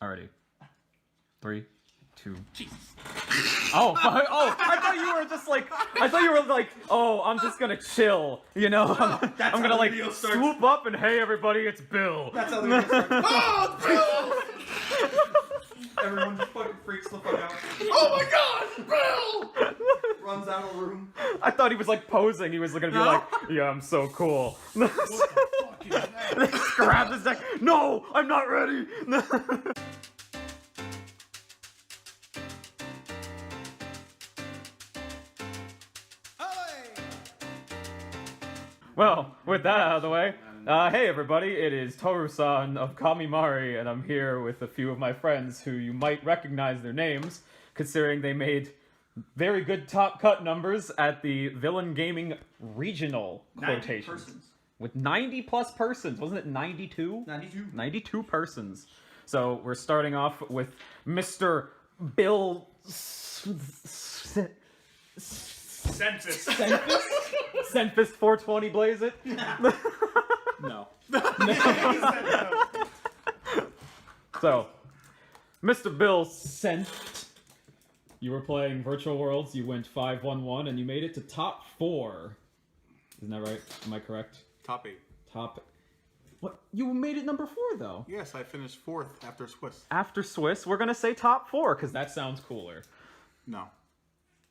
Alrighty. 3, 2. Jesus. Oh, I thought you were just like, oh, I'm just gonna chill, you know? I'm gonna like swoop up and hey everybody, it's Bill. That's how the video starts. Oh, Bill! Everyone just fucking freaks the fuck out. Oh my god, Bill! Runs out of the room. I thought he was like posing. He was gonna be like, yeah, I'm so cool. What the fuck is that? Just grab his deck. No, I'm not ready. Well, with that out of the way, hey everybody, it is Toru-san of Kamimari, and I'm here with a few of my friends who you might recognize their names, considering they made very good top cut numbers at the Villain Gaming Regional quotations. Persons. With 90 plus persons, wasn't it 92? 92. 92 persons. So we're starting off with Mr. Bill... Census. Senfist 420 blaze it? No. So, Mr. Bill Sent, you were playing Virtual Worlds, you went 5-1-1, and you made it to top 4. Isn't that right? Am I correct? Top 8. Top... What? You made it number 4, though. Yes, I finished 4th after Swiss. After Swiss, we're gonna say top 4, because that sounds cooler. No.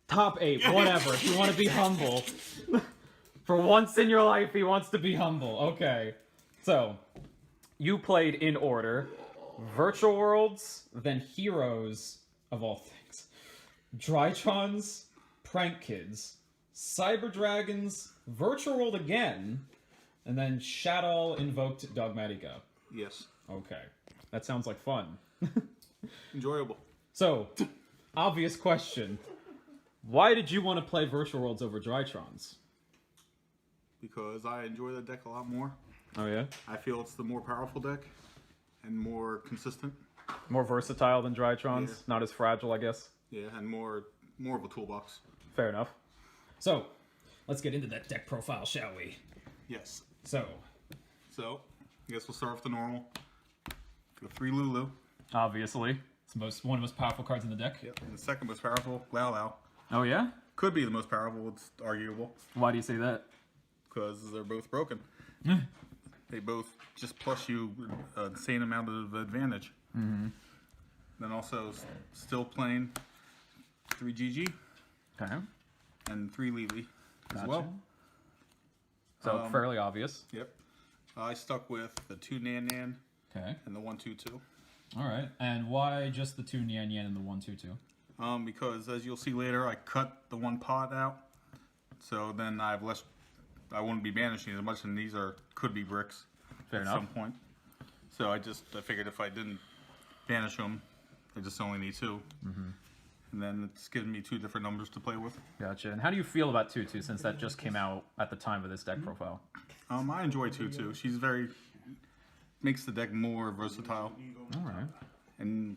Top 8, whatever, if you want to be humble. For once in your life, he wants to be humble. Okay. So, you played in order. Virtual Worlds, then Heroes, of all things. Drytrons, Prank Kids, Cyber Dragons, Virtual World again, and then Shadow Invoked Dogmatica. Yes. Okay. That sounds like fun. Enjoyable. So, obvious question. Why did you want to play Virtual Worlds over Drytrons? Because I enjoy the deck a lot more. Oh yeah? I feel it's the more powerful deck and more consistent. More versatile than Drytrons? Yeah. Not as fragile, I guess? Yeah, and more of a toolbox. Fair enough. So, let's get into that deck profile, shall we? Yes. So, I guess we'll start with the normal. The 3 Lulu. obviously. It's one of the most powerful cards in the deck. Yep. And the second most powerful, Lao Lao. Oh yeah? Could be the most powerful, it's arguable. Why do you say that? Because they're both broken. They both just plus you an insane amount of advantage. Mm-hmm. Then also still playing 3 GG Okay. and 3 Lili as Gotcha. well. So, fairly obvious. Yep. I stuck with the 2 Nan Nan Okay. and the 1 2 2. Alright. And why just the 2 Nian Yan and the 1 2 2? Because as you'll see later, I cut the 1 pot out, so then I have less. I wouldn't be banishing as much, and these could be bricks Fair at enough. some point. So I figured if I didn't banish them, I just only need 2, and then it's giving me 2 different numbers to play with. Gotcha. And how do you feel about 2 2 since that just came out at the time of this deck profile? I enjoy 2 2. She's makes the deck more versatile Alright. and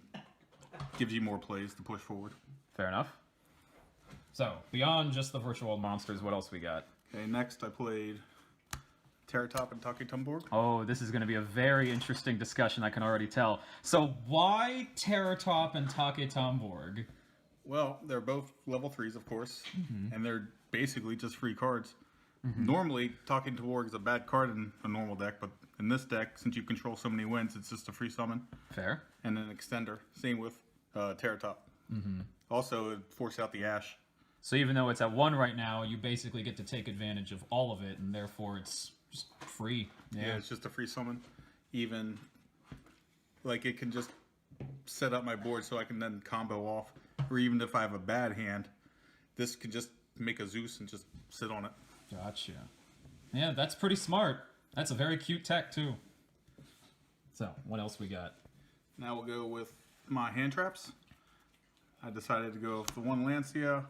gives you more plays to push forward. Fair enough. So, beyond just the virtual world monsters, what else we got? Okay, next I played Terratop and Taketumborg. Oh, this is going to be a very interesting discussion, I can already tell. So, why Terratop and Taketumborg? Well, they're both level 3s, of course, and they're basically just free cards. Normally, Talking to Warg is a bad card in a normal deck, but in this deck, since you control so many wins, it's just a free summon Fair. and an extender. Same with Terratop. Also, it forced out the Ash. So even though it's at 1 right now, you basically get to take advantage of all of it, and therefore it's just free. Yeah, it's just a free summon. Even, like, it can just set up my board so I can then combo off. Or even if I have a bad hand, this can just make a Zeus and just sit on it. Gotcha. Yeah, that's pretty smart. That's a very cute tech, too. So, what else we got? Now we'll go with my hand traps. I decided to go with the 1 Lancia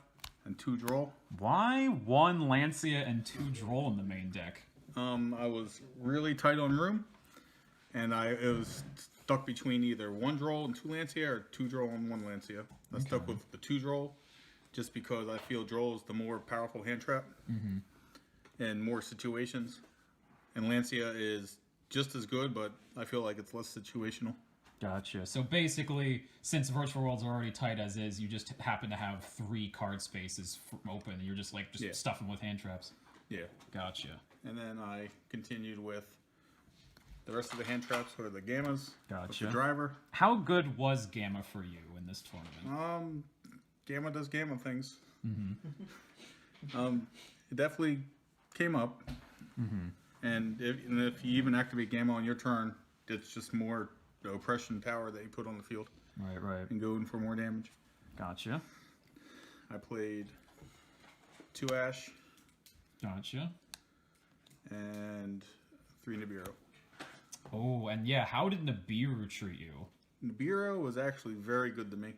and 2 Droll. Why 1 Lancia and 2 Droll in the main deck? I was really tight on room, and it was stuck between either 1 Droll and 2 Lancia or 2 Droll and 1 Lancia. I stuck with the 2 Droll just because I feel Droll is the more powerful hand trap in more situations. And Lancia is just as good, but I feel like it's less situational. Gotcha. So basically, since Virtual Worlds are already tight as is, you just happen to have 3 card spaces open, and you're just like stuffing with hand traps. Yeah. Gotcha. And then I continued with the rest of the hand traps, or the gammas. With Gotcha. the driver. How good was Gamma for you in this tournament? Gamma does Gamma things. It definitely came up. And if you even activate Gamma on your turn, it's just more oppression power that you put on the field. Right. And go in for more damage. Gotcha. I played 2 Ash Gotcha. and 3 Nibiru. Oh, and yeah, how did Nibiru treat you? Nibiru was actually very good to me.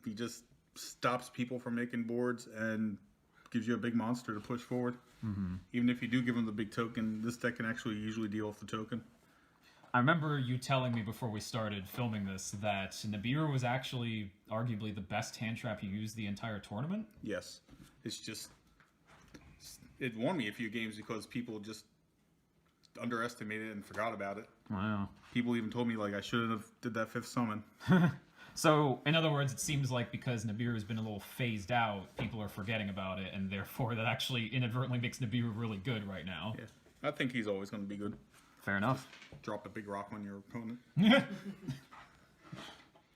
He just stops people from making boards and gives you a big monster to push forward. Even if you do give him the big token, this deck can actually usually deal with the token. I remember you telling me before we started filming this that Nibiru was actually arguably the best hand trap you used the entire tournament. Yes. It's just... It won me a few games because people just underestimated it and forgot about it. Wow. People even told me, like, I shouldn't have did that 5th summon. So, in other words, it seems like because Nibiru has been a little phased out, people are forgetting about it, and therefore that actually inadvertently makes Nibiru really good right now. Yeah. I think he's always going to be good. Fair enough. Drop a big rock on your opponent.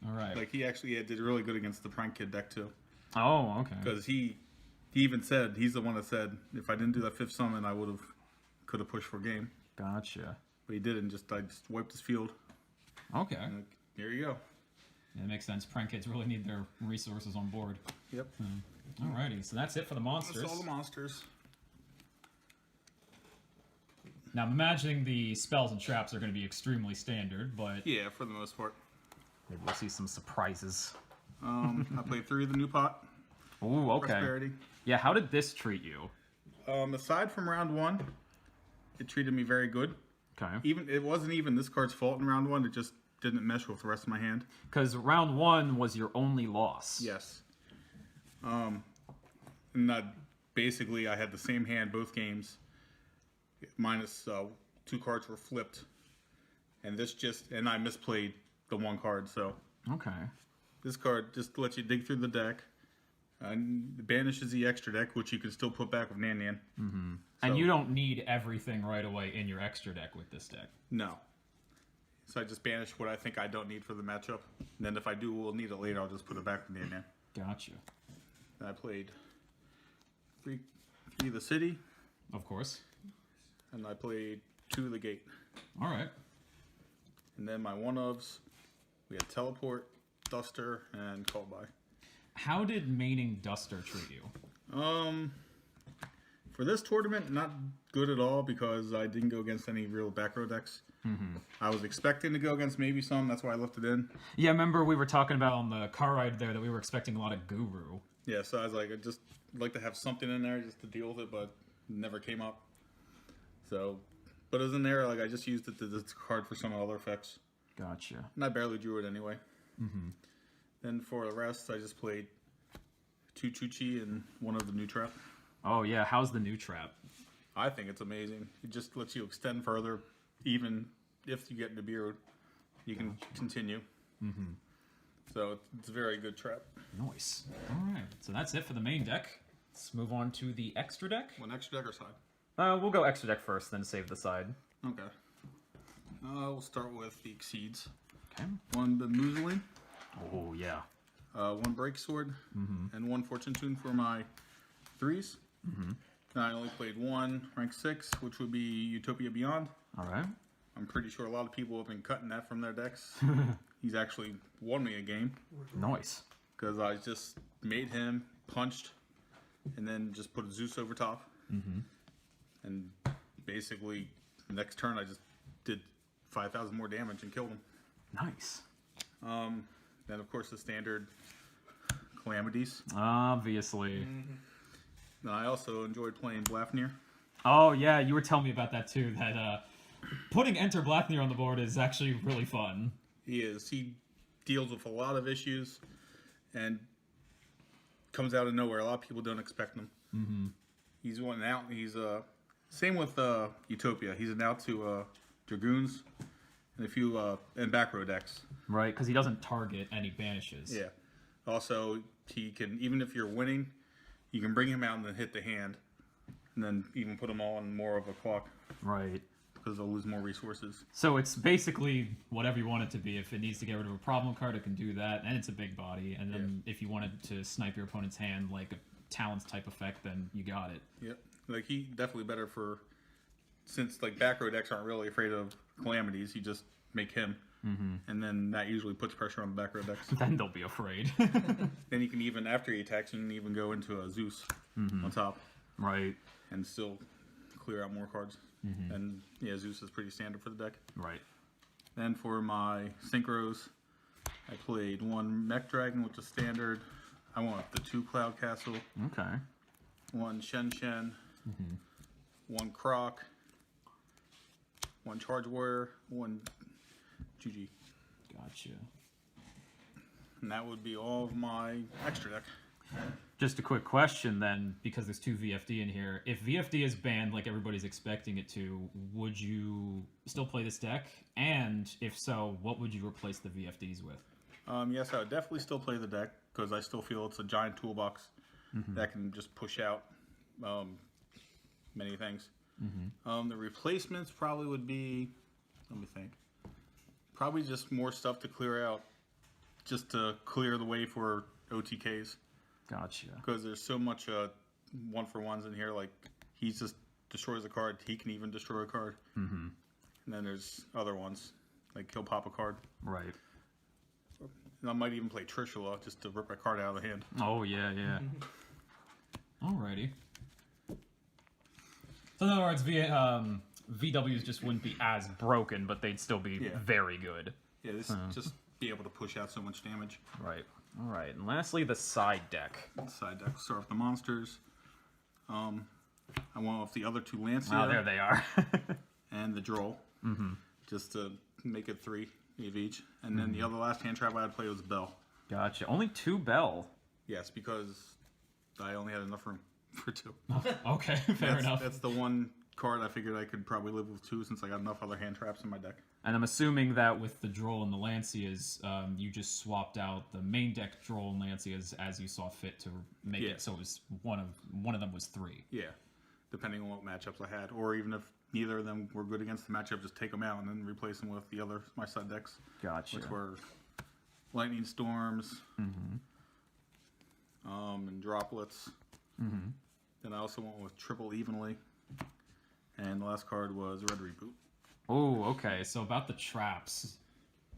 All right. Like, he actually did really good against the Prank Kid deck, too. Oh, okay. Because he even said, he's the one that said, if I didn't do that 5th summon, I could have pushed for game. Gotcha. But he didn't, I just wiped his field. Okay. And like, here you go. Yeah, it makes sense. Prank kids really need their resources on board. Yep. Alrighty, so that's it for the monsters. That's all the monsters. Now, I'm imagining the spells and traps are going to be extremely standard, but Yeah, for the most part. maybe we'll see some surprises. I played 3 of the new pot. Ooh, okay. Prosperity. Yeah, how did this treat you? Aside from round 1, it treated me very good. Okay. It wasn't even this card's fault in round 1. It just didn't mesh with the rest of my hand. Because round 1 was your only loss. Yes. Basically, I had the same hand both games. Minus 2 cards were flipped. And I misplayed the 1 card, so. Okay. This card just lets you dig through the deck. And banishes the extra deck, which you can still put back with Nan Nan. Mm-hmm. And you don't need everything right away in your extra deck with this deck. No. So I just banish what I think I don't need for the matchup. And then if I will need it later, I'll just put it back with Nan Nan. Gotcha. And I played 3 of the city. Of course. And I played 2 of the gate. All right. And then my one-ofs, we had teleport, duster, and call by. How did maining Duster treat you? For this tournament, not good at all because I didn't go against any real back row decks. I was expecting to go against maybe some, that's why I left it in. Yeah, remember we were talking about on the car ride there that we were expecting a lot of Guru. Yeah, so I was like, I'd just like to have something in there just to deal with it, but it never came up. So, but it was in there, like I just used it to discard for some other effects. Gotcha. And I barely drew it anyway. Then for the rest, I just played 2 Chuchi and 1 of the new trap. Oh yeah, how's the new trap? I think it's amazing. It just lets you extend further, even if you get Nibiru, you can continue. So it's a very good trap. Nice. All right, so that's it for the main deck. Let's move on to the extra deck. One extra deck or side? We'll go extra deck first, then save the side. Okay. We'll start with the Exceeds. Okay. 1 Bamboozling. Oh yeah. 1 Break Sword. And 1 Fortune Tune for my 3s. And I only played 1 rank 6, which would be Utopia Beyond. All right. I'm pretty sure a lot of people have been cutting that from their decks. He's actually won me a game. Nice. Because I just made him, punched, and then just put a Zeus over top. And basically, the next turn I just did 5,000 more damage and killed him. Nice. Then, of course, the standard Calamities. Obviously. And I also enjoyed playing Blafnir. Oh yeah, you were telling me about that too, that putting Enter Blafnir on the board is actually really fun. He is. He deals with a lot of issues and comes out of nowhere. A lot of people don't expect him. He's one out. He's same with Utopia. He's an out to Dragoons, And if you and back row decks. Right, because he doesn't target any banishes. Yeah. Also, he can, even if you're winning, you can bring him out and then hit the hand, and then even put them all on more of a clock. Right. Because they'll lose more resources. So it's basically whatever you want it to be. If it needs to get rid of a problem card, it can do that, and it's a big body. And then if you wanted to snipe your opponent's hand like a Talons type effect, then you got it. Yep. Like, he definitely better for, since like back row decks aren't really afraid of calamities, you just make him. And then that usually puts pressure on the back row decks. Then they'll be afraid. Then you can even, after he attacks, you can even go into a Zeus on top. Right. And still clear out more cards. And yeah, Zeus is pretty standard for the deck. Right. Then for my Synchros, I played one Mech Dragon, which is standard. I want the 2 Cloud Castle, Okay. 1 Shen Shen, 1 Croc, 1 Charge Warrior, 1 GG. Gotcha. And that would be all of my extra deck. Just a quick question then, because there's 2 VFD in here. If VFD is banned like everybody's expecting it to, would you still play this deck? And if so, what would you replace the VFDs with? Yes, I would definitely still play the deck, because I still feel it's a giant toolbox that can just push out many things. The replacements probably would be, let me think, probably just more stuff to clear out, just to clear the way for OTKs. Gotcha. Because there's so much 1-for-1s in here, like, he just destroys a card, he can even destroy a card. And then there's other ones, like he'll pop a card. Right. And I might even play Trishula just to rip a card out of the hand. Oh, yeah, yeah. Alrighty. So in other words, VWs just wouldn't be as broken, but they'd still be very good. Yeah, this just be able to push out so much damage. Right. Alright, and lastly, the side deck. Side deck, start with the monsters. I went with the other 2 Lancia. Oh, there they are. And the Droll. Just to make it 3 of each. And then the other last hand trap I had played was Bell. Gotcha. Only 2 Bell. Yes, because I only had enough room for 2. Okay, fair enough. That's the one card I figured I could probably live with 2 since I got enough other hand traps in my deck. And I'm assuming that with the Droll and the Lancias, you just swapped out the main deck Droll and Lancias as you saw fit to make it so it was one of them was 3. Yeah, depending on what matchups I had, or even if neither of them were good against the matchup, just take them out and then replace them with the other my side decks. Gotcha. Which were Lightning Storms, and Droplets. Then I also went with Triple Evenly, and the last card was Red Reboot. Oh, okay. So about the traps,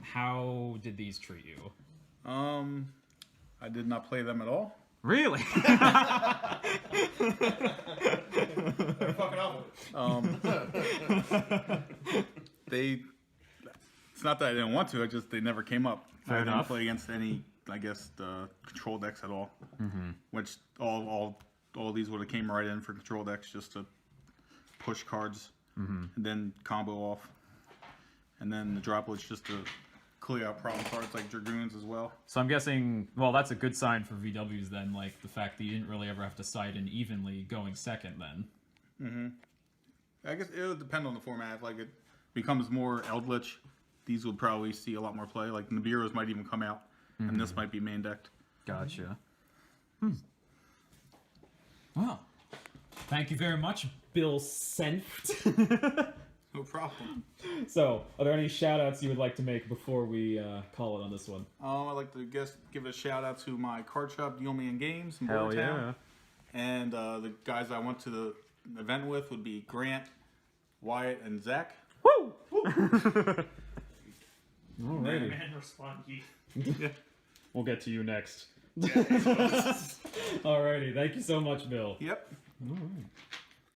how did these treat you? I did not play them at all. Really? Fucking awful. It's not that I didn't want to. They never came up. Fair I didn't enough. play against any, I guess, the control decks at all. Which all these would have came right in for control decks just to push cards and then combo off. And then the droplets just to clear out problem cards like Dragoons as well. So I'm guessing, well, that's a good sign for VWs then, like the fact that you didn't really ever have to side in evenly going second then. I guess it would depend on the format. If like it becomes more Eldritch, these would probably see a lot more play. Like Nibiru's might even come out, and this might be main decked. Gotcha. Well, thank you very much, Bill Senft. No problem. So, are there any shout-outs you would like to make before we call it on this one? I'd like to give a shout out to my card shop, Deal Me in Games in Hell Boytown. yeah. And the guys I went to the event with would be Grant, Wyatt, and Zach. Woo! Man, Alrighty. man, respond ye. We'll get to you next. Alrighty, thank you so much, Bill. Yep. Alright.